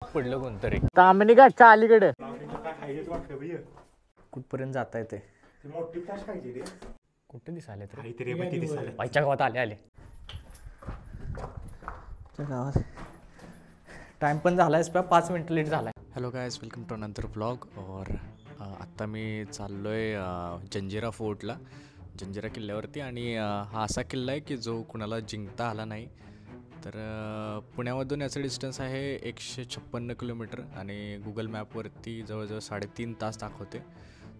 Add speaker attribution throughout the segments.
Speaker 1: पडलं कोणतरी तांबणी घाटच्या अलीकडे कुठपर्यंत जाता येते कुठे दिसाले पायच्या गावात आले गावात टाइम पण झालाय 5 मिनिट लेट झालाय. Hello guys, welcome to another vlog. और आत्ता मी चाललोय जंजिरा फोर्टला, जंजिरा किल्ल्यावरती. आणि हा असा किल्ला आहे की जो कुणाला जिंकता आला नाही. तर पुण्यामधून याचं डिस्टन्स आहे 156 किलोमीटर आणि गुगल मॅपवरती जवळजवळ 3.5 तास दाखवते.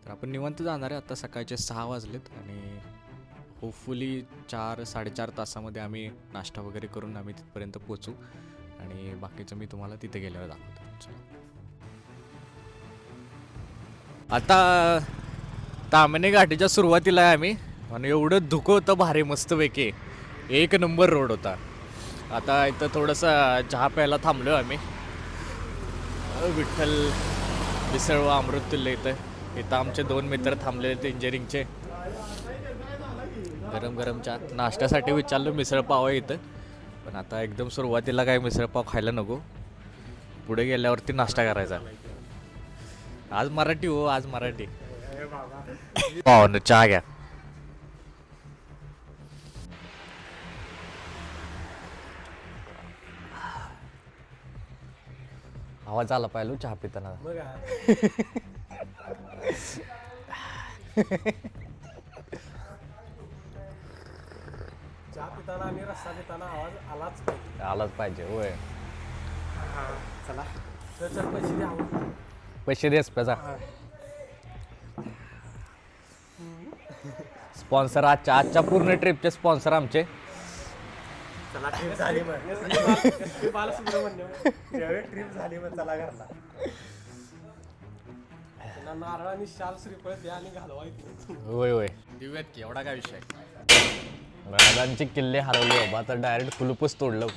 Speaker 1: तर आपण निवांत जाणार आहे. आता सकाळचे 6 वाजलेत आणि होपफुली 4-4.5 तासामध्ये आम्ही नाश्ता वगैरे करून आम्ही तिथपर्यंत पोचू आणि बाकीचं मी तुम्हाला तिथे गेल्यावर दाखवतो. चला, आता ताम्हिणी घाटीच्या सुरुवातीला आहे आम्ही आणि एवढं धुकं होतं भारी, मस्तपैकी एक नंबर रोड होता. आता इथं थोडंसं चहा प्यायला थांबलो आम्ही. विठ्ठल मिसळ व अमृततुल्य इथं आमचे 2 मित्र थांबलेले ते इंजिनिअरिंगचे. गरम गरम चहा नाश्त्यासाठी विचारलं मिसळ पाव आहे इथं, पण आता एकदम सुरुवातीला काय मिसळ पाव खायला नको, पुढे गेल्यावरती नाश्ता करायचा. आज मराठी हो, आज मराठी. पाव न चहा घ्या. आवाज आला पाहिजे चहा पिताना.
Speaker 2: चहा पिताना आणि रस्सा पिताना आवाज
Speaker 1: आलाच पाहिजे. होय,
Speaker 2: चला पैसे द्या.
Speaker 1: पैसे दे स्पेजा. स्पॉन्सर आजच्या पूर्ण ट्रिपचे स्पॉन्सर आमचे.
Speaker 2: चला ट्रिप झाली मग बालसुब्रह्मण्य ट्रिप झाली मग चला घरला. नारळ आणि शाल श्रीफळ द्या आणि घालवा.
Speaker 1: होय होय, देऊयात की, एवढा काय विषय. महाराजांचे किल्ले हरवले बाबा, तर डायरेक्ट कुलूपच तोडलं.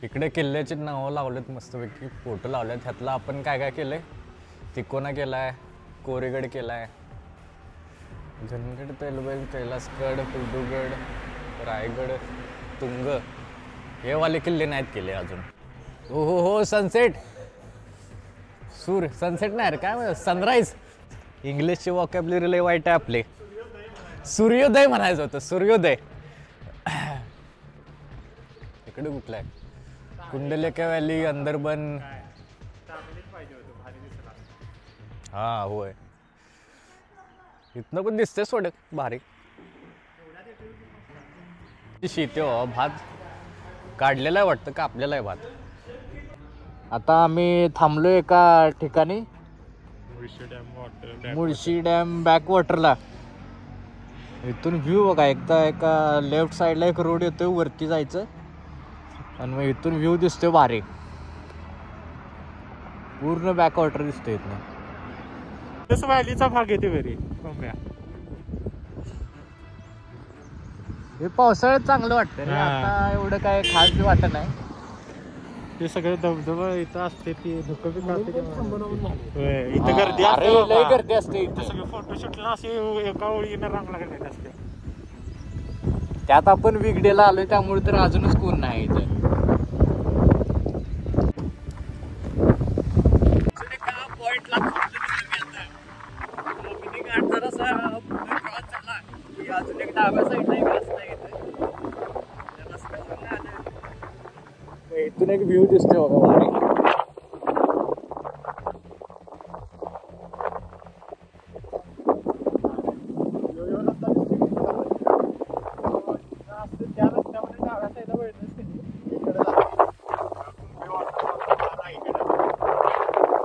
Speaker 1: इकडे किल्ल्याची नावं लावलेत मस्तपैकी, फोटो लावलेत. ह्यातला आपण काय काय केलंय, तिकोना केलाय, कोरेगड केलाय, घनगड, तेलबैल, कैलासगड, कुलदुगड, रायगड, तुंग, हे वाले किल्ले नाहीत केले अजून. हो सनसेट, सनसेट नाही रे, काय म्हणतात, सनराईज. इंग्लिशची वॉकॅब्युलरी लय वाईट आहे आपले. सूर्योदय म्हणायचं होतं, सूर्योदय. इकडे कुठलं आहे, कुंडलिका व्हॅली, अंदरबन. हा होय, इथनं पण दिसते सोड भारी. शेती हो, भात काढलेला आहे वाटतं का आपल्याला आहे भात. आता आम्ही थांबलो एका ठिकाणी, मुळशी डॅम बॅक वॉटरला. इथून व्ह्यू बघा, एका लेफ्ट साईडला एक रोड येतोय, वरती जायचं आणि मग इथून व्ह्यू दिसतोय भारी, पूर्ण बॅक वॉटर दिसतोय इथनं.
Speaker 2: व्हॅलीचा भाग येते वेरी.
Speaker 1: हे पावसाळ्यात चांगलं वाटतं, आता एवढं काय खास बी वाटत नाही.
Speaker 2: ते सगळे धबधबा इथं असते, ती धुकं बी इथं गर्दी
Speaker 1: लय गर्दी असते इथं.
Speaker 2: सगळे फोटोशूटला असे एका ओळीनं रांग लागलेली असते.
Speaker 1: त्यात आपण विगडेला आलोय त्यामुळे तर अजूनच कोण नाही इथं. अजून एक डाव्या साईडला एक रस्ता आहे इथून एक व्ह्यू दिसतोय बघा भारी.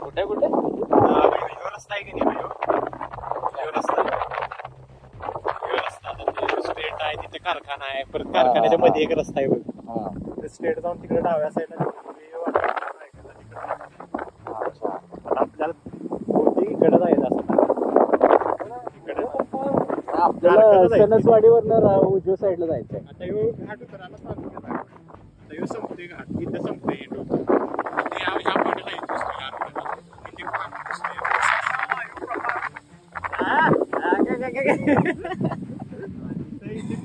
Speaker 1: कुठे कुठे
Speaker 2: रस्ता आहे की नाही, स्ट्रेट आहे, तिथे कारखाना आहे, परत कारखान्याच्या मध्ये एक रस्ता आहे बघ. स्ट्रेट जाऊन तिकडे डाव्या साईडला आपल्याला इकडे जायचं असं.
Speaker 1: आपल्याला सणसवाडीवरनं उजव्या साईडला जायचंय.
Speaker 2: आता ह्यो घाट उतरायला चालू केला, आता ह्यो संपतोय घाट, इथं संपतोय ह्या पाटीला येतो.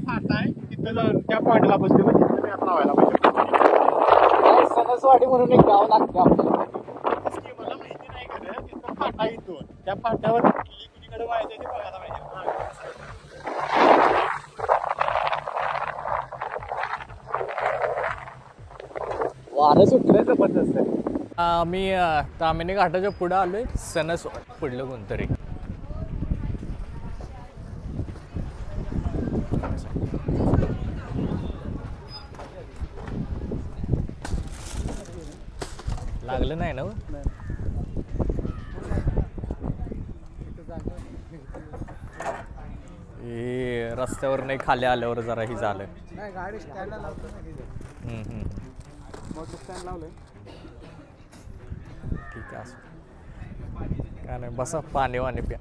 Speaker 2: फाटा आहे तिथं जाऊन त्या पॉईंटला बसते म्हणजे तिथं मॅप लावायला पाहिजे.
Speaker 1: सणसवाडी म्हणून एक गाव लागते आपल्याला.
Speaker 2: मला माहिती नाही खरं तिथं फाटा येतो त्या फाट्यावर कुणीकडे व्हायचं ते बघायला पाहिजे.
Speaker 1: वारं सुटलंय जबरदस्त. आम्ही तामिनी घाटाच्या पुढे आलोय. सणस पडलं कोणतरी. लागलं नाही ना. हे रस्त्यावर नाही खाली आल्यावर जरा ही झालं.
Speaker 2: गाडी स्टँडला लावतो मोठं स्टँड लावलंय.
Speaker 1: ठीक आहे असं काय नाही. बसा पाणी वाणी प्या.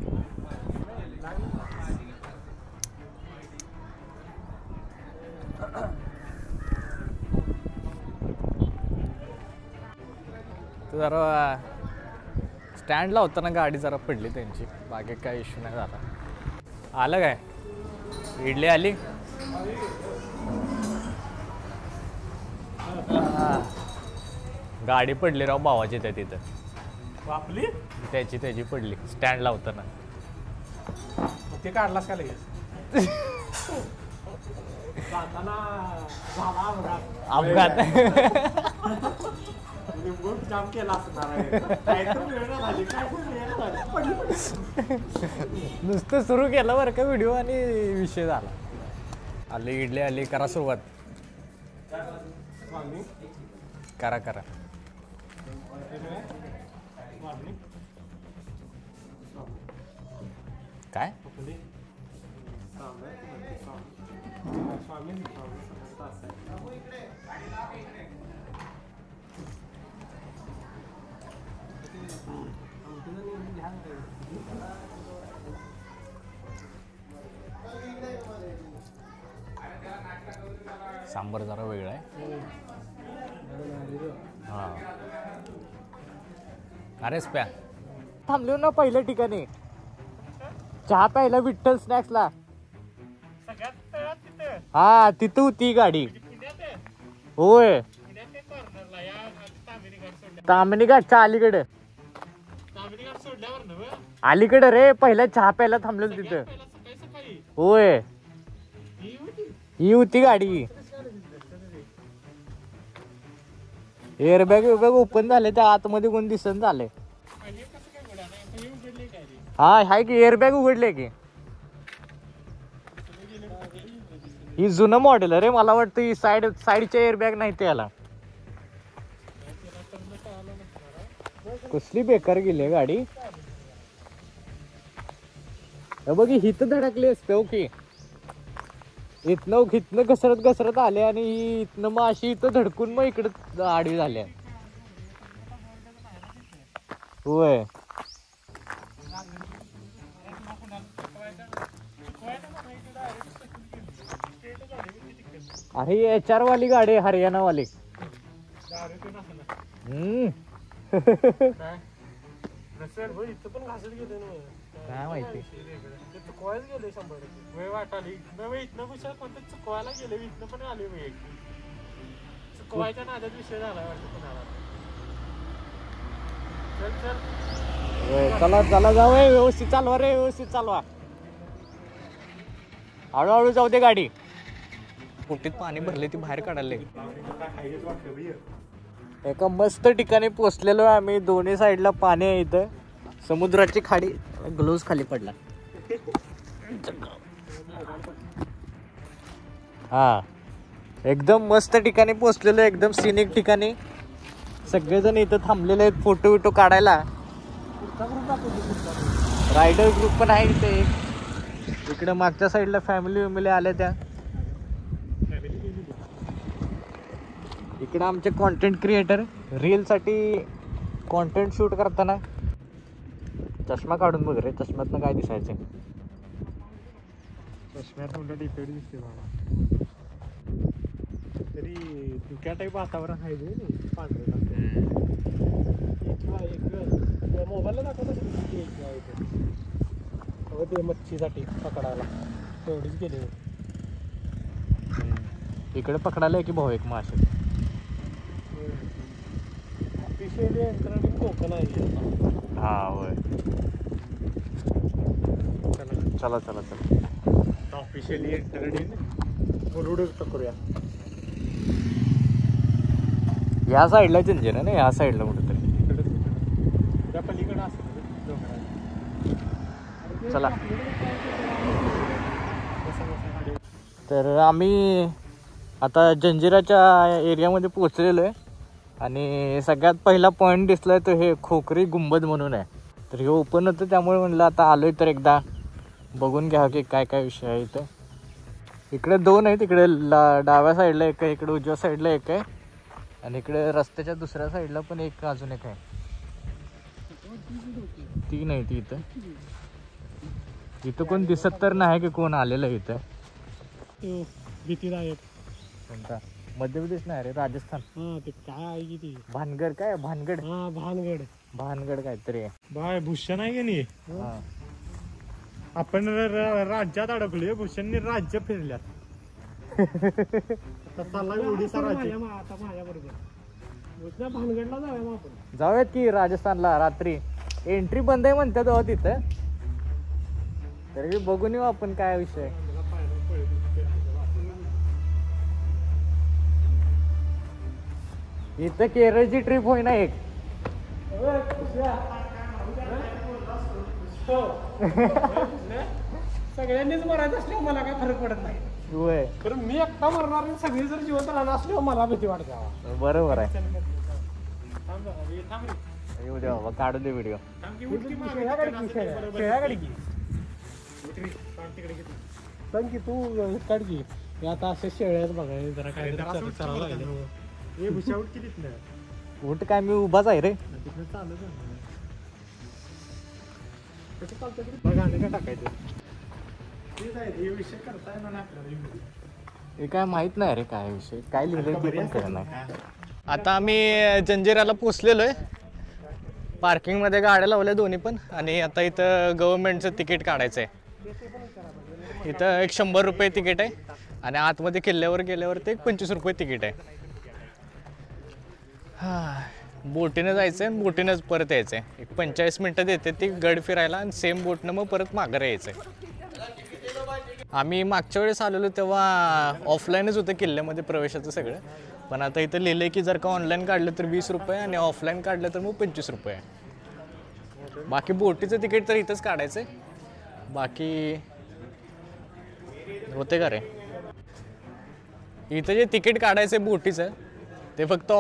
Speaker 1: तर जरा स्टँडला होताना गाडी जरा पडली त्यांची. बाकी काय इश्यू नाही झाला. आलं काय इडली आली. गाडी पडली राव भावाची त्या तिथं.
Speaker 2: आपली
Speaker 1: त्याची पडली स्टँडला होताना.
Speaker 2: ते काढलास का लगेच
Speaker 1: अपघात.
Speaker 2: जाम केला असणार.
Speaker 1: नुसतं सुरू केलं बरं का व्हिडिओ आणि विषय झाला. आली इडली आली. करा सुरुवात. करा करा. काय सांबार जरा वेगळा आहे. हा अरेच प्या. थांबलो ना पहिल्या ठिकाणी चहा प्यायला विठ्ठल स्नॅक्सला. हा तिथं होती गाडी. होय तामिनी घाटच्या अलीकडे. अलीकडे रे पहिल्या चहा प्यायला थांबलेलं तिथं. होय ही होती गाडी. एअरबॅग वेबॅग ओपन झाले. त्या आतमध्ये कोण दिसन झाले. हा हाय की एअरबॅग उघडले की. ही जुनं मॉडेल रे. मला वाटतं ही साईडच्या एअरबॅग नाही त्याला. कसली बेकार गेली गाडी. बघ हिथं धडकली असते. ओके इथनं घसरत आले आणि इथनं मग अशी इथं धडकून मग इकडं आडवी झाल्या. होय अरे HR वाली गाडी हरियाणा वाली. काय माहिती
Speaker 2: गेले 100 वेळ वाटाली इथनं चुकवायला गेले. इथनं पण आले वेळ चुकवायच्या नादात विषय झाला वाटतं कुणाला.
Speaker 1: चला चला जाऊ. व्यवस्थित चालवा रे. व्यवस्थित चालवा. हळूहळू जाऊ दे गाडी. पोटीत पाणी भरले ती बाहेर काढायला. एका मस्त ठिकाणी पोचलेलो आम्ही. दोन्ही साईडला पाणी आहे. इथं समुद्राची खाडी. ग्लोव्ज खाली पडला. हा एकदम मस्त ठिकाणी पोचलेलो. एकदम सिनिक ठिकाणी. सगळेजण इथं थांबलेले आहेत फोटो विटो काढायला. रायडर ग्रुप पण आहे इथे. इकडे मागच्या साईडला फॅमिली आल्या त्या. इकडे आमचे कॉन्टेंट क्रिएटर रीलसाठी कॉन्टेंट शूट करताना. चष्मा काढून बघ रे. चष्म्यातनं काय दिसायचं.
Speaker 2: चष्म्यात उलट इफेक्ट दिसते बाबा. तरी धुक्या टाईप वातावरण आहे ते पांढरे. मोबाईलला दाखवत ते मच्छीसाठी पकडायला तेवढीच गेली.
Speaker 1: इकडे पकडायला की भाऊ एक मासे.
Speaker 2: ऑफिशियली एंट्रडी कोकण आहे.
Speaker 1: हा होय. चला चला चला
Speaker 2: ऑफिशियली एंट्रडी मुरुड करूया.
Speaker 1: या साईडला जंजिरा ना, या साईडला कुठेतरी.
Speaker 2: त्या पलीकडे असेल डोंगराला.
Speaker 1: चला. तर आम्ही आता जंजिराच्या एरियामध्ये पोचलेलो आहे आणि सगळ्यात पहिला पॉईंट दिसलाय तो हे खोकरी गुंबद म्हणून आहे. तर हे ओपन होतं त्यामुळे म्हणलं आता आलोय तर एकदा बघून घ्या की काय काय विषय आहे इथं. इकडे 2 आहेत, इकडे डाव्या साईडला एक आहे, इकडे उजव्या साईडला एक आहे आणि इकडे रस्त्याच्या दुसऱ्या साईडला पण एक अजून एक आहे. 3 आहे ती इथं. इथं कोण दिसत तर नाही की कोण आलेलं आहे इथं.
Speaker 2: भीतीदायक.
Speaker 1: कोणता? मध्य प्रदेश नाही रे, राजस्थान.
Speaker 2: हा ते काय आहे की ती
Speaker 1: भानगड काय? भानगड.
Speaker 2: हा भानगड.
Speaker 1: भानगड काहीतरी आहे.
Speaker 2: बाय भूषण आहे की नाही.
Speaker 1: हा.
Speaker 2: आपण राज्यात अडकलोय. भूषणने राज्य फिरल्यात. चालला ओडिसा राज्य. आता माझ्या बरोबर भानगडला जाऊया आपण.
Speaker 1: जाऊयात की राजस्थानला. रात्री एंट्री बंद आहे म्हणतात हो तिथं. तरी बघून येऊ आपण काय विषय. इथं केरळची ट्रिप होईना एक.
Speaker 2: सगळ्यांनीच मरायचं असल्यावर मला काय फरक पडत नाही.
Speaker 1: होय.
Speaker 2: कारण मी एकटा मरणार आणि सगळी जर जिवंत राहणार असल्यावर मला भीती वाटते.
Speaker 1: बरोबर आहे. येऊ दे बाबा, काढू दे व्हिडिओ.
Speaker 2: सांग की तू काढ की. आता अशा शेळ्यात बघाय जरा काय भुशाऊट की तिथनं.
Speaker 1: उठ काय, मी उभाच आहे रे.
Speaker 2: तिथनं चालत कसं चालतं गाणं काय टाकायचं. तेच आहे हे विषय करताय ना आपल्याला.
Speaker 1: हे काय माहित नाही रे काय विषय, काय लिहिलंय ते पण कळत नाही. आता आम्ही जंजिराला पोचलेलो आहे. पार्किंगमध्ये गाड्या लावल्या दोन्ही पण आणि आता इथं गव्हर्नमेंटचं तिकीट काढायचं आहे. इथं एक 100 रुपये तिकीट आहे आणि आतमध्ये किल्ल्यावर गेल्यावर ते 25 रुपये तिकीट आहे. हां, बोटीनं जायचं आहे आणि बोटीनंच परत यायचं आहे. एक 45 मिनटं देते ती गड फिरायला आणि सेम बोटनं मग परत माघारी यायचं आहे. आम्ही मागच्या वेळेस आलेलो तेव्हा ऑफलाईनच होतं किल्ल्यामध्ये प्रवेशाचं सगळं. पण आता इथं लिहिलं की जर का ऑनलाईन काढलं तर 20 रुपये आणि ऑफलाईन काढलं तर मग 25 रुपये आहे. बाकी बोटीचं तिकीट तर इथंच काढायचं आहे. बाकी होते का रे, इथं जे तिकीट काढायचं आहे बोटीचं ते फक्त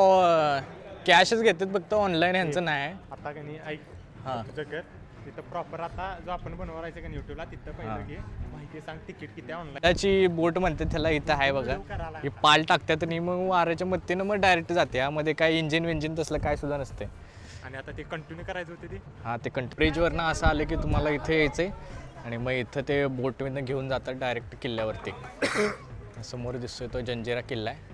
Speaker 1: कॅशच घेतात, फक्त ऑनलाईन ह्यांचं नाही आहे.
Speaker 2: आता का नाही ऐक.
Speaker 1: हां,
Speaker 2: जगत तिथं प्रॉपर आता जो आपण बनवायचं का युट्यूबला तिथं पहिलं घे माहिती सांग तिकीट किती ऑनलाईन.
Speaker 1: त्याची बोट म्हणते त्याला इथं आहे बघा. हे पाल टाकतात आणि मग वाऱ्याच्या मत्तीनं मग डायरेक्ट जाते. यामध्ये काय इंजिन तसलं काय सुद्धा नसते.
Speaker 2: आणि आता ते कंटिन्यू करायचं होते ते.
Speaker 1: हां, ते ब्रिजवरनं असं आलं की तुम्हाला इथे यायचं आहे आणि मग इथं ते बोटमधनं घेऊन जातात डायरेक्ट किल्ल्यावरती. समोर दिसतोय तो जंजिरा किल्ला आहे.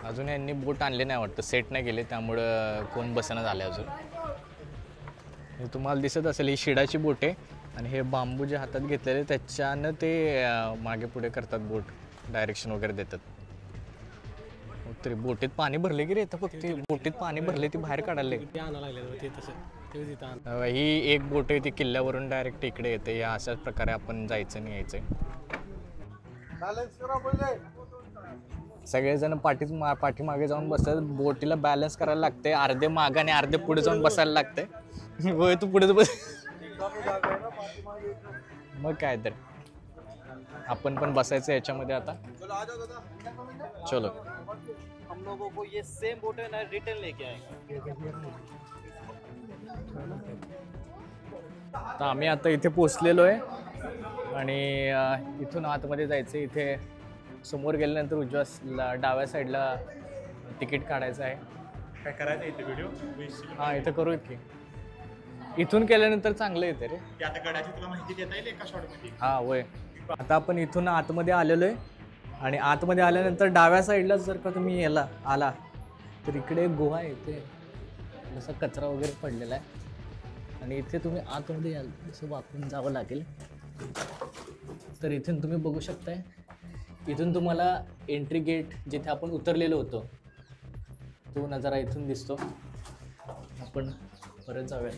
Speaker 1: अजून यांनी बोट आणले नाही वाटतं, सेट नाही गेले त्यामुळं कोण बसणं झालं अजून. हे तुम्हाला दिसत असेल ही शिडाची बोट आहे आणि हे बांबू जे हातात घेतलेले त्याच्यानं ते मागे पुढे करतात, बोट डायरेक्शन वगैरे देतात. तरी बोटीत पाणी भरले की रे, तर फक्त बोटीत पाणी भरले ती बाहेर काढायला ही एक बोट आहे ती किल्ल्यावरून डायरेक्ट इकडे येते. या अशाच प्रकारे आपण जायचं आणि यायचं. सगळेजण पाठीमागे जाऊन बसतात. बोटीला बॅलन्स करायला लागते, अर्धे मागे आणि अर्धे पुढे जाऊन बसायला लागते. होय, तू पुढे बस. मग काय तर आपण पण बसायचं याच्यामध्ये आता. चलो,
Speaker 3: हम लोगों को ये सेम बोट है ना रिटर्न लेके आएगा.
Speaker 1: तर आम्ही आता इथे पोचलेलो आहे आणि इथून आतमध्ये जायचं. इथे समोर गेल्यानंतर उजव्या डाव्या साईडला तिकीट काढायचं आहे.
Speaker 2: काय करायचं इथे व्हिडिओ.
Speaker 1: हां, इथं करूयात की. इथून केल्यानंतर चांगलं येते रे.
Speaker 2: आता गडाची तुला माहिती देता येईल एका शॉर्टमध्ये.
Speaker 1: हां होय. आता आपण इथून आतमध्ये आलेलो आहे आणि आतमध्ये आल्यानंतर डाव्या साईडला जर का तुम्ही आला तर इकडे गुहा आहे. इथे जसा कचरा वगैरे पडलेला आहे आणि इथे तुम्ही आतमध्ये याल जसं वापरून जावं लागेल. तर इथून तुम्ही बघू शकताय इथून तुम्हाला एंट्री गेट जिथे आपण उतरलेलो होतो तो नजारा इथून दिसतो. आपण परत जाऊया.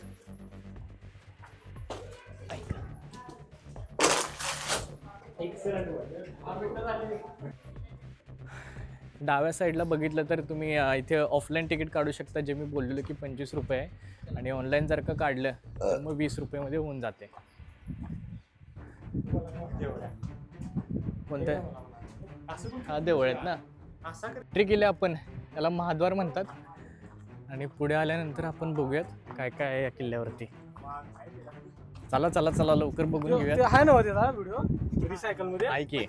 Speaker 1: डाव्या साईडला बघितलं तर तुम्ही इथे ऑफलाईन तिकीट काढू शकता, जे मी बोललेलो की 25 रुपये आहे, आणि ऑनलाईन जर का काढलं तर मग 20 रुपयेमध्ये होऊन जाते. कोणते हा देवळ आहेत ना. एंट्री केली आपण, त्याला महाद्वार म्हणतात. आणि पुढे आल्यानंतर आपण बघूयात काय काय आहे या किल्ल्यावरती. चला चला चला लवकर बघून घेऊया.
Speaker 2: आहे ना त्याचा व्हिडिओ रिसायकल मध्ये
Speaker 1: आहे की.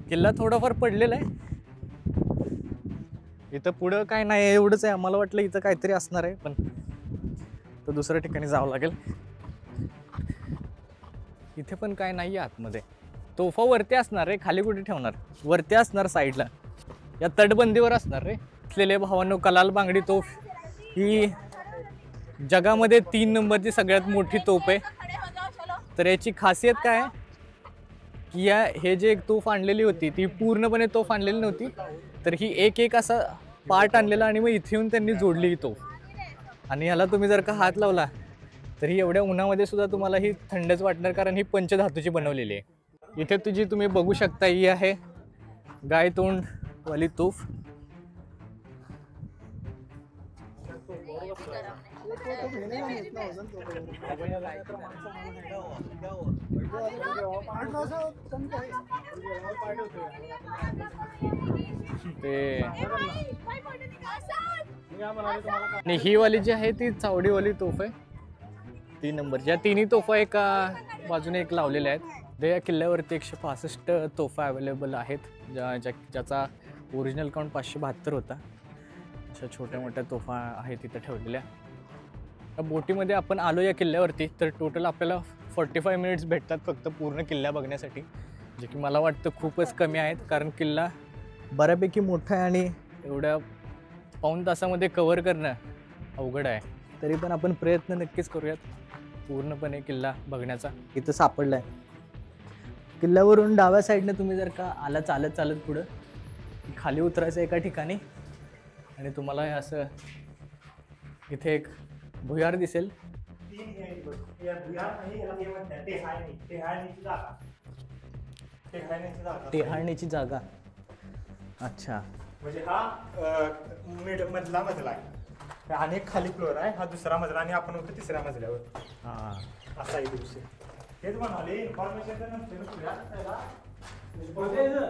Speaker 1: किल्ला थोडाफार पडलेला आहे. इथं पुढं काय नाही एवढंच आहे. आम्हाला वाटलं इथं काहीतरी असणार आहे, पण तर दुसऱ्या ठिकाणी जावं लागेल. इथे पण काय नाही आहे आतमध्ये. तोफा वरती असणार रे, खाली कुठे ठेवणार? वरती असणार साईडला, या तटबंदीवर असणार रे. असलेले भावांनो, कलाल बांगडी तोफ ही जगामध्ये 3 नंबरची सगळ्यात मोठी तोफ आहे. तर याची खासियत काय आहे की हे जे एक तोफ आणलेली होती ती पूर्णपणे तोफ आणलेली नव्हती, तर ही एक असा पार्ट आणलेला आणि मग इथे येऊन त्यांनी जोडली ही तोफ. आणि ह्याला तुम्ही जर का हात लावला तर ही एवढ्या उन्हामध्ये सुद्धा तुम्हाला ही थंडच वाटणार, कारण ही पंचधातूची बनवलेली आहे. इथे तुझी तुम्ही बघू शकता ही आहे गाय तोंड वाली तोफ. आणि ही वाली जी आहे ती चावडीवाली तोफ आहे, 3 नंबरची. या तिन्ही तोफा एका बाजूने एक लावलेल्या आहेत. या किल्ल्यावरती 165 तोफा अवेलेबल आहेत, ज्याचा ओरिजिनल काउंट 572 होता. अशा छोट्या मोठ्या तोफा आहेत तिथं ठेवलेल्या. या बोटीमध्ये आपण आलो या किल्ल्यावरती, तर टोटल आपल्याला 45 मिनिट्स भेटतात फक्त पूर्ण किल्ला बघण्यासाठी, जे की मला वाटतं खूपच कमी आहेत, कारण किल्ला बऱ्यापैकी मोठा आहे आणि एवढ्या पाऊण तासामध्ये कव्हर करणं अवघड आहे. तरी पण आपण प्रयत्न नक्कीच करूयात पूर्णपणे किल्ला बघण्याचा. इथं सापडला आहे. किल्ल्यावरून डाव्या साईडने तुम्ही जर का आला चालत चालत पुढं, खाली उतरायचं एका ठिकाणी आणि तुम्हाला हे असं इथे एक भुयार दिसेल. टेहाळणीची जागा. अच्छा,
Speaker 2: म्हणजे हा मधला मजला आहे आणि एक खाली फ्लोअर आहे, हा दुसरा मजला आणि आपण होतो 3ऱ्या मजल्यावर.
Speaker 1: हां,
Speaker 2: असा आहे दिवशी. हेच म्हणाले इन्फॉर्मेशन तर नसते.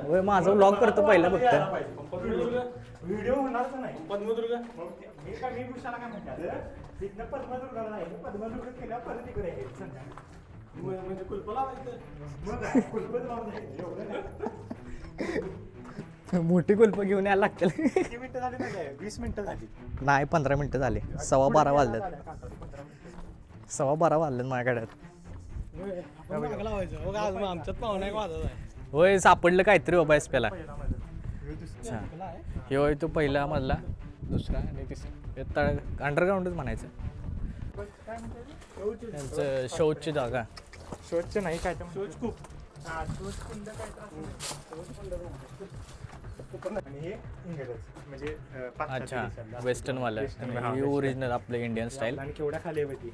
Speaker 1: होय, माझा व्लॉग करतो पहिला फक्त.
Speaker 2: व्हिडिओ होणारच नाही. पद्मदुर्ग मी पुरुषाला काय म्हणतात तिथनं पद्मदुर्गाला नाही, पद्मदुर्ग केल्यावर परत इकडे आहे म्हणजे कुलप लावायचं. मग काय कुलपच लावून एवढं नाही.
Speaker 1: मोठी कुल्प घेऊन यायला लागतील.
Speaker 2: किती मिनिटं झाली नाही? 20 मिनिटं झाली
Speaker 1: नाही, 15 मिनिटं झाली. 12:15 वाजल्यात. 12:15 वाजल्यात माझ्याकडे.
Speaker 2: आमच्यात पाहुणा एक वाजत आहे.
Speaker 1: होय, सापडलं काहीतरी बाबा एसप्याला. अच्छा, हे होय तो पहिला मजला, दुसरा आणि तिसरा. अंडरग्राऊंडच म्हणायचं. त्यांचं शौचची जागा.
Speaker 2: शोधच नाही काय शोध खूप. आणि हे इंग्रज म्हणजे
Speaker 1: अच्छा, वेस्टर्न वाला. हे ओरिजिनल आपलं इंडियन स्टाईल.
Speaker 2: आणि केवढ्या खाली होती.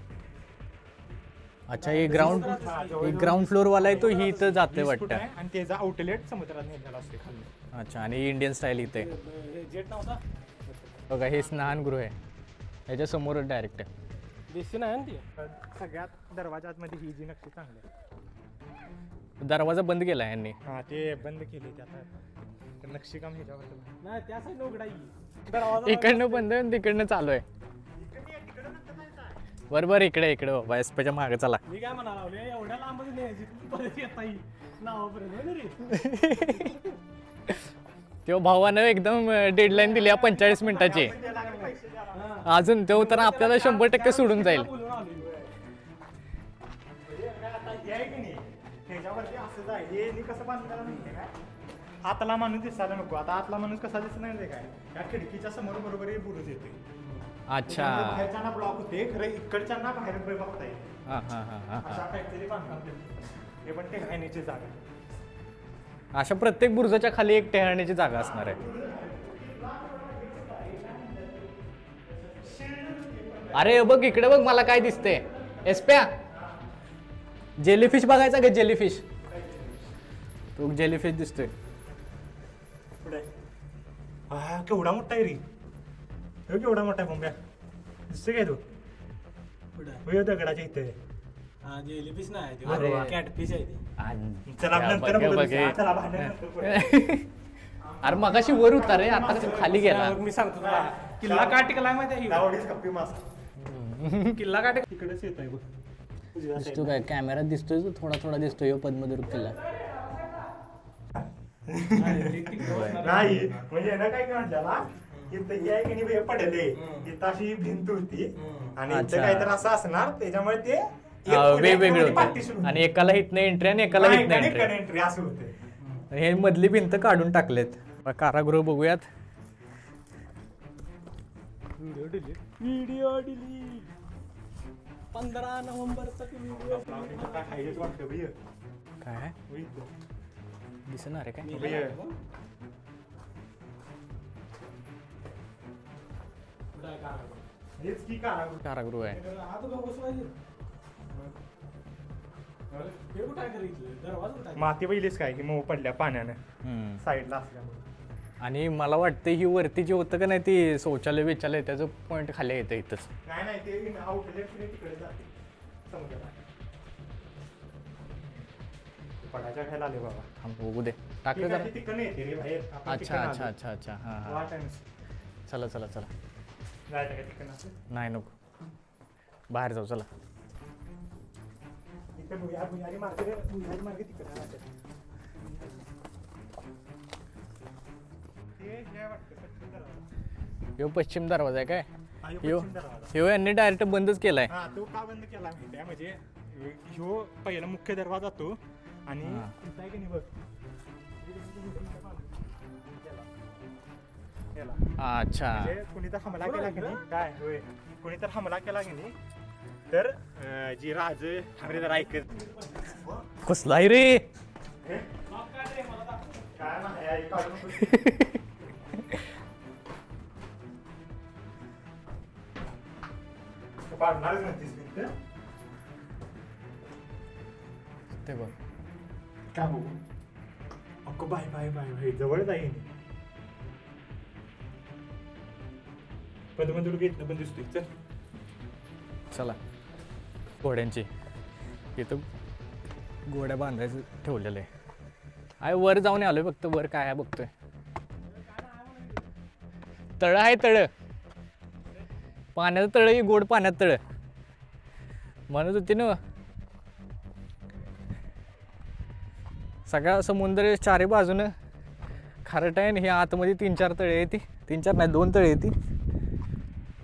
Speaker 1: अच्छा, हे ग्राउंड फ्लोअर वाला आहे तो, ही इथं जाते वाटतं.
Speaker 2: आणि त्याचा आउटलेट समुद्रात नेलेला असते खाली.
Speaker 1: अच्छा, आणि इंडियन स्टाईल इथे बघा. हे स्नानगृह आहे, ह्याच्या समोरच डायरेक्ट आहे.
Speaker 2: दिसते नाही ना ती. सगळ्यात दरवाजामध्ये ही जी नक्की चांगली आहे.
Speaker 1: दरवाजा बंद केला यांनी.
Speaker 2: हा, ते बंद केले. त्यात नक्षीकाम ह्याच्यावर नाही, त्या साईड उघडाई.
Speaker 1: इकडनं बंद आहे, तिकडनं चालू आहे. बरोबर, इकडे इकडे बाबा एसपीच्या मागे चला.
Speaker 2: मी काय म्हणाला, एवढ्या लांबच न्यायची परत येता येईल नावापर्यंत.
Speaker 1: तेव्हा भावानं एकदम डेडलाईन दिली 45 मिनिटाची. अजून तो तर आपल्याला 100% सोडून जाईल.
Speaker 2: आतला माणूस दिसायला नको. आता आतला माणूस कसा दिसत नाही काय, या खिडकीच्या समोर बरोबर बुरुज येतोय.
Speaker 1: अच्छा.
Speaker 2: बाहेरच्यांना ब्लॉक होते खरं इकडच्यांना बाहेर बघता येईल.
Speaker 1: हां हां हां हां
Speaker 2: अशा काहीतरी बांधकाम केलं. हे पण टेहळणीची जागा.
Speaker 1: अशा प्रत्येक बुरुजाच्या खाली एक टेहळणीची जागा असणार आहे. अरे बघ इकडे बघ मला काय दिसतंय. एस्प्या जेलीफिश बघायचा का? जेलीफिश तो जेलीफिश दिसतोय.
Speaker 2: पुढे हा केवढा मोठा आहे रे. तो केवढा मोठा आहे बोंब्या. दिसतोय काय तो? पुढे दगडाच्या इथे.
Speaker 3: जेलीफिश नाही
Speaker 1: अरे.
Speaker 3: कॅटफिश आहे ती.
Speaker 2: चला नंतर
Speaker 1: बघ,
Speaker 2: बोलू.
Speaker 1: बघ,
Speaker 2: चला भांडण नंतर करू.
Speaker 1: अरे मगाशी वर होता रे, आता कसं खाली गेला.
Speaker 3: मी सांगतो तुला किल्ला का टिकला माहिती आहे
Speaker 2: दावडीच कप्पी मासा.
Speaker 3: किल्ला का
Speaker 2: तिकडेच येत आहे बघ. उजव्या
Speaker 1: दिसतो
Speaker 2: side
Speaker 1: काय कॅमेरात दिसतोय तो थोडा थोडा दिसतोय ह्यो पद्मदुर्ग किल्ला.
Speaker 2: नाही म्हणजे ना काय म्हटल्याला इथं आहे की नाही पडले इथं अशी भिंत होती आणि इथं
Speaker 1: अच्छा.
Speaker 2: काहीतरी असं असणार त्याच्यामुळे ते
Speaker 1: वेगवेगळे होते आणि एकाला हितनं एंट्री आणि एकाला हितनं एंट्री.
Speaker 2: एंट्री असं होते.
Speaker 1: हे मधली भिंत काढून टाकलेत. कारागृह बघूयात.
Speaker 3: व्हिडिओ डिलीट 15 नोव्हेंबरचा व्हिडिओ.
Speaker 2: काय खायचं वाटतं भैया.
Speaker 1: काय दिसणार आहे काय?
Speaker 2: भैया हेच की कारागृह.
Speaker 1: कारागृह आहे.
Speaker 2: माती बैलीच काय की मऊ पडल्या पाण्यानं
Speaker 1: हम्म.
Speaker 2: साईडला असल्यामुळे.
Speaker 1: आणि मला वाटतं ही वरती जी होतं का नाही ती शौचालय बिचालय त्याचं पॉईंट खाली येतं इथंच.
Speaker 2: नाही ते आउटलेट तिकडे जाते समुद्रात. पडायच्या खायला आले बाबा.
Speaker 1: थांब बघू दे. टाकलं जरा.
Speaker 2: तिकडे येते रे बाहेर. आपण
Speaker 1: अच्छा
Speaker 2: तिकडनं
Speaker 1: अच्छा
Speaker 2: आलो.
Speaker 1: अच्छा अच्छा हां हां.
Speaker 2: वाट आहे ना.
Speaker 1: चला चला चला.
Speaker 2: जायचं काय तिकडनं असं?
Speaker 1: नाही नको बाहेर जाऊ चला.
Speaker 2: इकडे भुयारी मार्ग तिकडे राहते. हे हे वाटतं पश्चिम दरवाजा.
Speaker 1: ह्यो पश्चिम दरवाजा आहे काय?
Speaker 2: हा, ह्यो
Speaker 1: ह्यो
Speaker 2: पश्चिम दरवाजा.
Speaker 1: ह्यो यांनी डायरेक्ट बंदच केलाय.
Speaker 2: हा तो का बंद केला माहिती आहे म्हणजे ह्यो पहिला मुख्य दरवाजा तो आणि
Speaker 1: हा.
Speaker 2: इथं आहे की नाही बघ याला.
Speaker 1: अच्छा
Speaker 2: म्हणजे कुणी तर हमला केला की नाही काय होय कुणी तर हमला केला की नाही तर जी राज हमरे जरा ऐकत
Speaker 1: कसला आहे रे?
Speaker 2: काय नाही काढून पाडणारच नव्हतीस भिंत.
Speaker 1: ते बघ
Speaker 2: काय बघू अक्को बाय बाय बाय बाय जवळ जाईन. पद्मदुर्ग इथनं पण दिसतोय. चल
Speaker 1: चला. घोड्यांची इथं घोड्या बांधायचं ठेवलेलं आहे. आहे वर जाऊन आलोय फक्त वर काय आहे बघतोय. तळ आहे तळ. पाण्याचं तळ आहे गोड पाण्यात तळ म्हणत होती ना. सगळा समुद्र चारी बाजूनं खारट आहे आणि हे आतमध्ये 3-4 तळे येते. 3-4 नाही 2 तळे येते.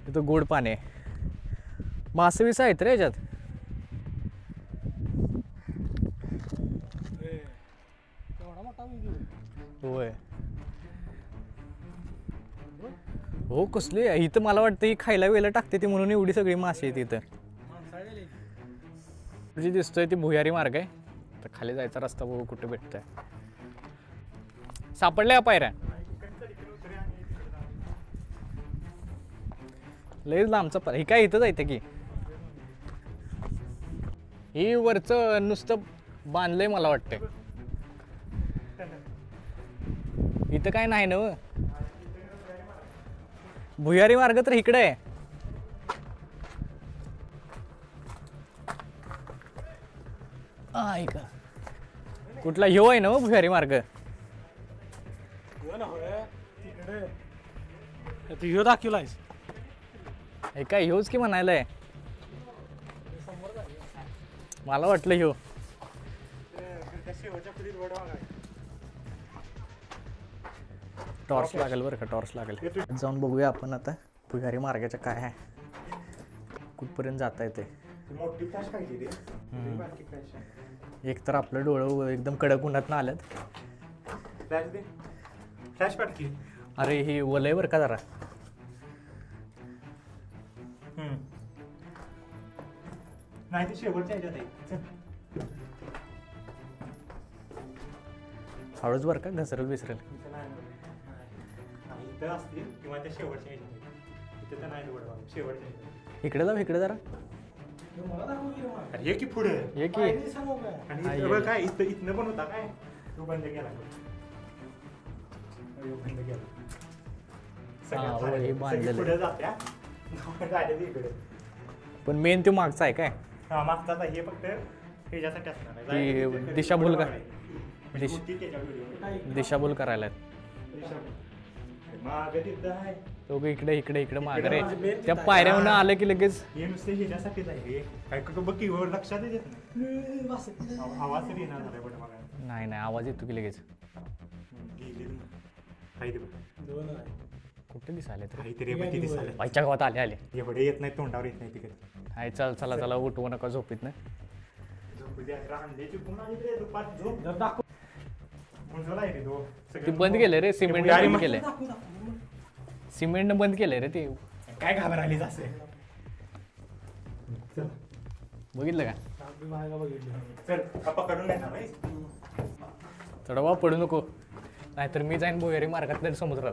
Speaker 1: इथं गोड पाणी आहे. मासे विसा आहेत रे याच्यात. होय हो कसली इथं मला वाटतं ही खायला वेळेला टाकते ती म्हणून एवढी सगळी मासे आहेत इथं. जी दिसतोय ती भुयारी मार्ग आहे. तर खाली जायचा रस्ता बघू कुठे भेटतोय. सापडल्या का पायऱ्या? लयच लांबचा पाय. ही काय इथंच आहे की ही वरचं नुसतं बांधलंय मला वाटतंय. इथं काय नाही ना भुयारी मार्ग तर इकडे आहे. ऐका कुठला ह्यो आहे ना भुयारी मार्ग?
Speaker 3: ह्यो दाखवलाय.
Speaker 1: हे काय ह्योच की म्हणायलाय. मला वाटलं ह्यो. टॉर्च लागेल बरं का टॉर्च लागेल. जाऊन बघूया आपण आता भुयारी मार्गाच्या काय आहे कुठपर्यंत जाता येते.
Speaker 2: मोठी फ्लॅश पाहिजे रे. बारकी फ्लॅश.
Speaker 1: एक तर आपलं डोळं एकदम कडक उन्हात आल्यात.
Speaker 2: फ्लॅश दे. फ्लॅश पाटकी.
Speaker 1: अरे हे वलय बरं का जरा.
Speaker 2: नाही ते शेवटच्या ह्याच्यात आहे. चल.
Speaker 1: हळूच बरं का घसरल बिसरल.
Speaker 2: इथं नाही. नाही, इथं असतील किंवा त्या शेवटच्या ह्याच्यात आहे. इथं तर नाही तेवढं बाबा, शेवटच्या ह्याच्यात.
Speaker 1: इकडे जाऊ इकडे जरा.
Speaker 2: अरे ये की पुढे
Speaker 1: ये की.
Speaker 2: आणि
Speaker 1: हा,
Speaker 2: इथं
Speaker 1: ये.
Speaker 2: बघ काय इथनं पण होता काय तू बंद केला बंद केला
Speaker 1: हा, हो, हे बांधलेलं.
Speaker 2: पुढे जात्या गाड्या इकडे
Speaker 1: पण मेन तो मागचा आहे काय.
Speaker 2: हा मागचा आता हे फक्त ह्याच्यासाठी असणार आहे.
Speaker 1: ती
Speaker 2: जायचं तिथे
Speaker 1: दिशाभूल का?
Speaker 2: म्हणजे
Speaker 1: दिश-
Speaker 2: होती त्याच्या व्हिडिओ.
Speaker 1: दिशाभूल करायला
Speaker 2: दिशाभूल. मागं तिथं आहे.
Speaker 1: तो इकडे इकडे इकडे मागे रे.
Speaker 2: इकडे
Speaker 1: त्या पायऱ्याहून आलं की लगेच.
Speaker 2: हे नुसते ह्याच्यासाठीच आहे हे. काय का बघ की वर लक्षात येत नाही. आवाज तरी येणार झालाय बट बघा.
Speaker 1: नाही नाही आवाज येतो की लगेच.
Speaker 2: गेली आहे ते बघ.
Speaker 1: कुठे दिसायले तर
Speaker 2: काहीतरी बघ किती दिसायला.
Speaker 1: बाईच्या गावात आले आले.
Speaker 2: एवढे येत नाही तोंडावर येत नाही तिकडे.
Speaker 1: हाय चल चला चला उठवू नका झोपीत ना.
Speaker 2: अंड्याची पुन्हा इकडे दुपार झोप दाखव. मुंजला आहे रे तो.
Speaker 1: ती बंद केलंय रे सिमेंट
Speaker 2: बुडारी
Speaker 1: बंद
Speaker 2: मग-
Speaker 1: केलंय. सिमेंट बंद केलंय रे ते.
Speaker 2: काय घाबरालीच असे. चल
Speaker 1: बघितलं का.
Speaker 2: चल हा पकडून घेणार आहे.
Speaker 1: चढवा पडू नको नाहीतर मी जाईन भोयरी मार्गात तरी समुद्रात.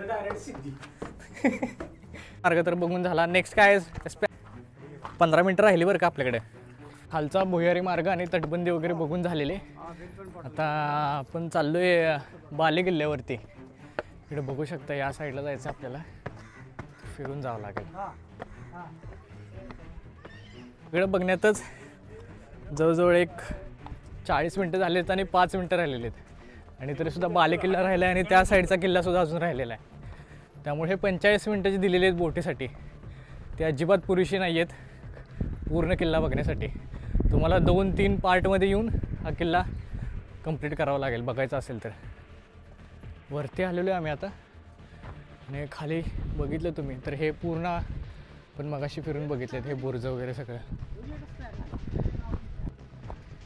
Speaker 2: डायरेक्ट सिद्धी.
Speaker 1: मार्ग तर बघून झाला. नेक्स्ट काय 15 मिनटं राहिली बरं का आपल्याकडे. खालचा भुयारी मार्ग आणि तटबंदी वगैरे बघून झालेले. आता आपण चाललोय बाले किल्ल्यावरती. इकडे बघू शकता या साईडला जायचं आपल्याला. फिरून जावं लागेल. इकडे बघण्यातच जवळजवळ एक 40 मिनटं झाली आहेत आणि 5 मिनटं राहिलेली आहेत. आणि तरीसुद्धा बाले किल्ला राहिला आहे आणि त्या साईडचा किल्लासुद्धा अजून राहिलेला आहे. त्यामुळे हे 45 मिनटं जे दिलेली आहेत बोटीसाठी ते अजिबात पुरेशी नाही आहेत पूर्ण किल्ला बघण्यासाठी. तुम्हाला 2-3 पार्टमध्ये येऊन हा किल्ला कंप्लीट करावा लागेल बघायचा असेल तर. वरती आलेलो आहे आम्ही आता आणि खाली बघितलं तुम्ही तर हे पूर्ण पण मगाशी फिरून बघितलेत हे बुर्ज वगैरे सगळं.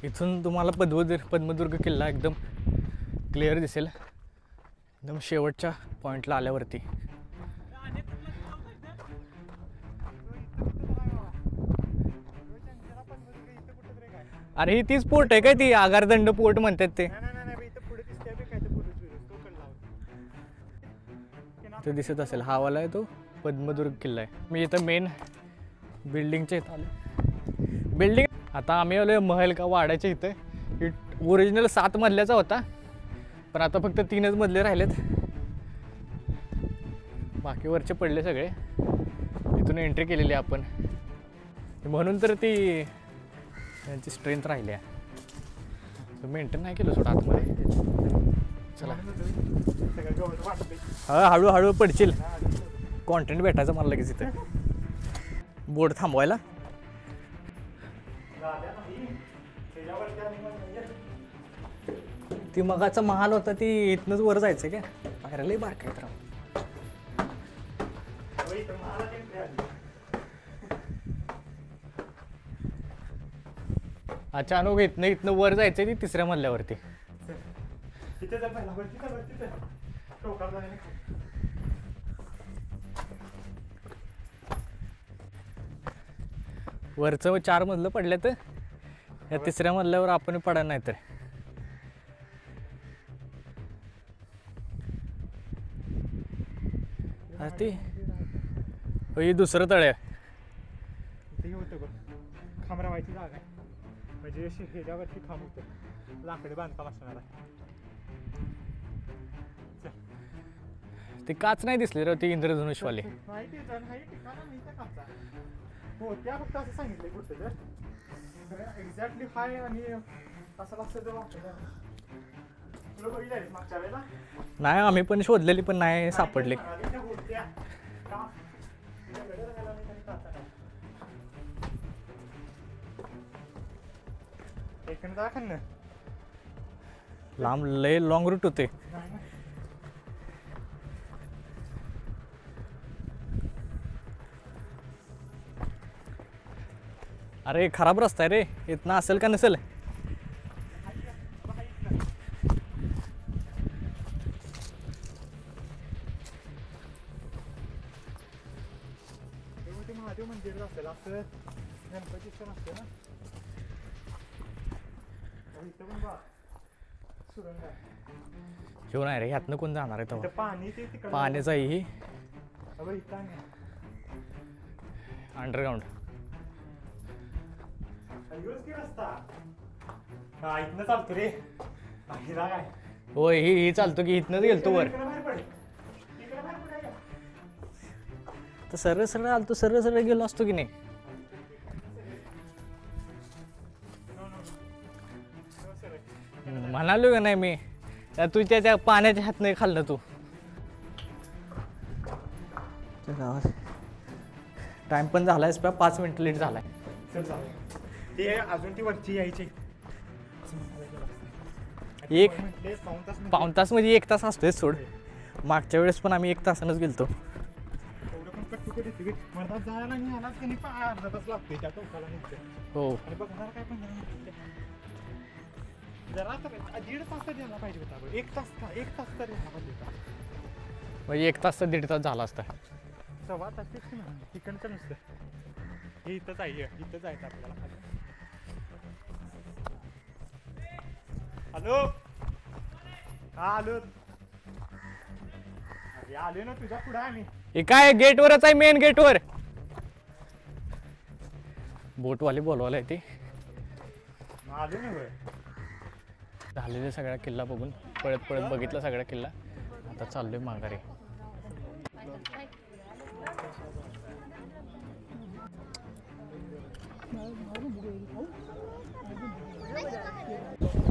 Speaker 1: इथून तुम्हाला पद्मदुर्ग किल्ला एकदम क्लिअर दिसेल एकदम शेवटच्या पॉईंटला आल्यावरती. अरे ही तीच पोर्ट आहे काय ती आगारदंड पोर्ट म्हणतात ते. ते दिसत असेल हा वाला आहे तो पद्मदुर्ग किल्ला आहे. मी इथं मेन बिल्डिंगच्या इथं आलो. बिल्डिंग आता आम्ही आलो महल का वाड्याच्या इथं. ओरिजिनल 7 मजल्याचा होता पण आता फक्त 3च मजले राहिलेत. बाकी वरचे पडले सगळे. तिथून एंट्री केलेली आहे आपण म्हणून तर ती त्यांची स्ट्रेंथ राहिली आहे. मेंटेन नाही केलं सोडा आतमध्ये. चला हा हळूहळू पडशील. कॉन्टेंट भेटायचं मला लगेच इथं. बोर्ड थांबवायला. ती मगाचा महाल होता ती इथनंच वर जायचं काय पायऱ्यालाही बारका आहे तर. अचानक इथनं वर जायचंय ती 3ऱ्या मजल्यावरती. वरचं 4 मजलं पडलं तर या 3ऱ्या मजल्यावर आपण पडा नाही तर. ते हे दुसरं तळ आहे.
Speaker 2: हे होतं बघ खांब रावायची जागा आहे म्हणजे ह्याच्यावरती खांब होतं लाकडी बांधकाम असणार आहे.
Speaker 1: ती काच नाही दिसली रे ती इंद्रधनुषवाली.
Speaker 2: हो त्या फक्त असं सांगितलंय कुठं तर एक्झॅक्टली हाय आणि असं लक्षात तुला बघितलं मागच्या वेळेला.
Speaker 1: नाही आम्ही पण शोधलेली पण नाही सापडली. लांब लय लॉंग रूट होते. अरे खराब रस्ता आहे रे इथनं असेल का नसेल.
Speaker 2: महादेव मंदिर असेल असं असते ना. इथं पण बा सुरंग आहे.
Speaker 1: घेऊन आहे रे, ह्यातनं कोण जाणार आहे
Speaker 2: इथं
Speaker 1: तेव्हा?
Speaker 2: पाणी ते तिकडं
Speaker 1: पाण्याचा ही
Speaker 2: अबे इथं आहे.
Speaker 1: अंडरग्राऊंड.
Speaker 2: यूज की रस्ता हा इथनं चालतो रे. हिरा काय
Speaker 1: होय, ही चालतो की इथनंच गेलतो वर.
Speaker 2: इकडं बाहेर पड. इकडं बाहेर पड आहे.
Speaker 1: तर सरळ सरळ आलतो, सरळ सरळ गेलो असतो की नाही. म्हणालो का नाही मी, तू त्या पाण्याच्या हात नाही खाल्लं तू. गावात टाइम पण झालाय, 5 मिनिटं लेट झालाय.
Speaker 2: चल जाऊ. ते अजून ती वरची यायची.
Speaker 1: एक
Speaker 2: म्हटले पाऊण तास
Speaker 1: पाऊण तास म्हणजे 1 तास असतोय सोड. मागच्या वेळेस पण आम्ही 1 तासानंच गेलतो.
Speaker 2: एवढं पण कट्टू कधी तिथे मर्दात जायला नाही आलाच की नाही अर्धा तास लागते त्या टोकाला निघते.
Speaker 1: हो,
Speaker 2: आणि बघणार काय पण जरा तर 1.5 तास तर द्यायला पाहिजे होता. 1 तास का 1 तास तर द्यायला पाहिजे होता.
Speaker 1: म्हणजे 1 तास तर 1.5 तास झाला असता.
Speaker 2: सव्वा तास तेच ना तिकडचं नुसतं. हे इथंच आहे, इथं जायचं आपल्याला. हॅलो हा आलो. अरे आलो ना तुझ्या पुढे आम्ही.
Speaker 1: हे काय गेटवरच आहे, मेन गेटवर. बोटवाली बोलवायला येते.
Speaker 2: आलो ना होय.
Speaker 1: झालेले सगळा किल्ला बघून पळत पळत बघितला सगळा किल्ला. आता चाललोय माघारी.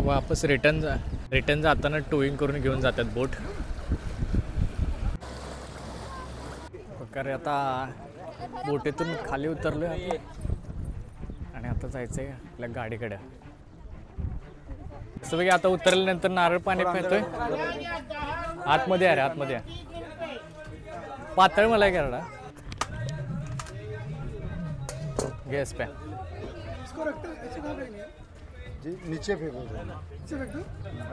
Speaker 1: वापस रिटर्न जाताना टोईंग करून घेऊन जातात बोट. प्रकारे आता बोटीतून खाली उतरलोय आपण आणि आता जायचंय आपल्या गाडीकडे. असं बघा, आता उतरल्यानंतर नारळ पाणी पितोय. आतमध्ये आहे रे, आतमध्ये आहे. पातळ मला करडा गैस पे
Speaker 4: जी नीचे फेंको।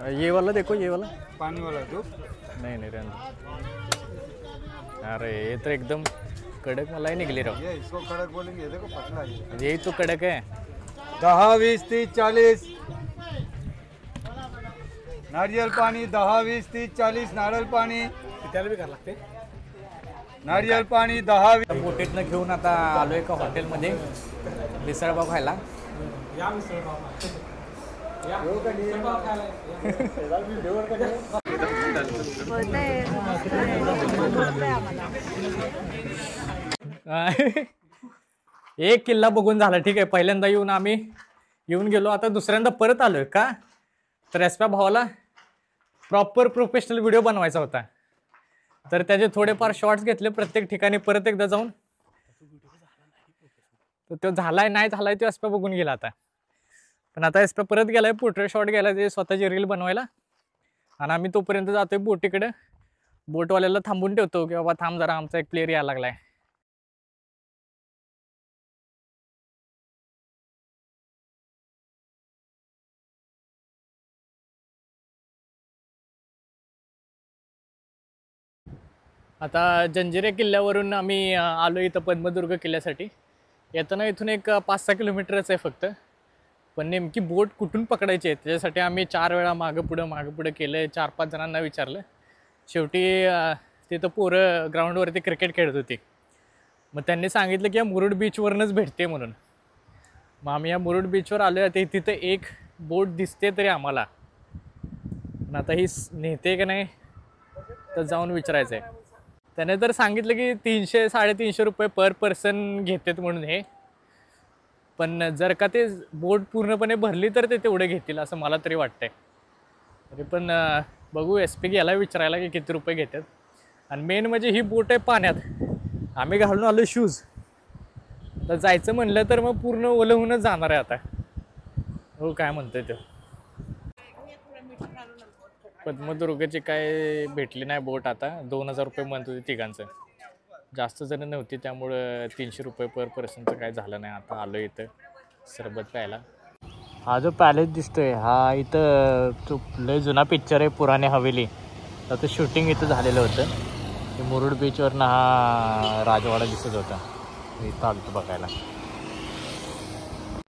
Speaker 1: ये वाला देखो, ये वाला
Speaker 4: पानी वाला दो।
Speaker 1: नहीं नहीं रहने दो। अरे ये तो एकदम कडक मलाई निकली रहो।
Speaker 4: ये इसको कड़क बोलेंगे, ये देखो पतला है।
Speaker 1: यही तो कडक है।
Speaker 4: 10, 20, 30, 40 नारियल पानी। 10, 20, 30, 40 नारियल पानी।
Speaker 2: त्याला बी करावं लागते.
Speaker 4: नारियल पानी 10, 20।
Speaker 1: बोटीतनं घेऊन आता आलोय एका हॉटेलमध्ये मिसळपाव खायला.
Speaker 2: या मिसळपाव
Speaker 1: एक किल्ला बघून झाला, ठीक आहे. पहिल्यांदा येऊन गेलो, आता दुसऱ्यांदा परत आलोय का तर एसप्या भावाला प्रॉपर प्रोफेशनल व्हिडिओ बनवायचा होता, तर त्याचे थोडेफार शॉर्ट्स घेतले प्रत्येक ठिकाणी परत एकदा जाऊन. तर तो झालाय नाही झालाय तो एसप्या बघून गेला आता. पण आता एसप्या परत गेलाय, पोर्ट्रेट शॉट गेलाय ते स्वतःची रील बनवायला. आणि आम्ही तोपर्यंत जातोय बोटीकडे. बोटवाल्याला थांबून ठेवतो की बाबा थांब जरा, आमचा एक प्लेअर यायला लागलाय. आता जंजिरा किल्ल्यावरून आम्ही आलो इथं पद्मदुर्ग किल्ल्यासाठी. येताना इथून एक 5-6 किलोमीटरच आहे फक्त. पण नेमकी बोट कुठून पकडायची आहे त्याच्यासाठी आम्ही 4 वेळा मागं पुढं केलं. 4-5 जणांना विचारलं. शेवटी तिथं पोरं ग्राउंडवरती क्रिकेट खेळत होती. मग त्यांनी सांगितलं की या मुरुड बीचवरूनच भेटते म्हणून. मग आम्ही या मुरुड बीचवर आलो आहे. तिथं एक बोट दिसते तरी आम्हाला, पण आता ही नेते का नाही तर जाऊन विचारायचं आहे. त्याने तर सांगितलं की 300-350 रुपये पर पर्सन घेतात म्हणून हे. पण जर का ते बोट पूर्णपणे भरली तर ते तेवढे घेतील असं मला तरी वाटतंय. तरी पण बघू SP याला विचारायला की किती रुपये घेतात. आणि मेन म्हणजे ही बोट आहे पाण्यात. आम्ही घालून आलो शूज. तर जायचं म्हणलं तर मग पूर्ण ओलं होऊनच जाणार आहे आता. हो काय म्हणतोय तो. पद्मदुर्गची काय भेटली नाही बोट. आता 2000 रुपये म्हणत होती तिघांचं. जास्त जण नव्हती त्यामुळं 300 रुपये पर पर्सनचं काय झालं नाही. आता आलो इथं सरबत प्यायला. हा जो पॅलेस दिसतोय हा इथं तो लय जुना पिक्चर आहे पुराणे हवेली. तर शूटिंग इथं झालेलं होतं. मुरुड बीचवरनं हा राजवाडा दिसत होता. इथं आलो बघायला.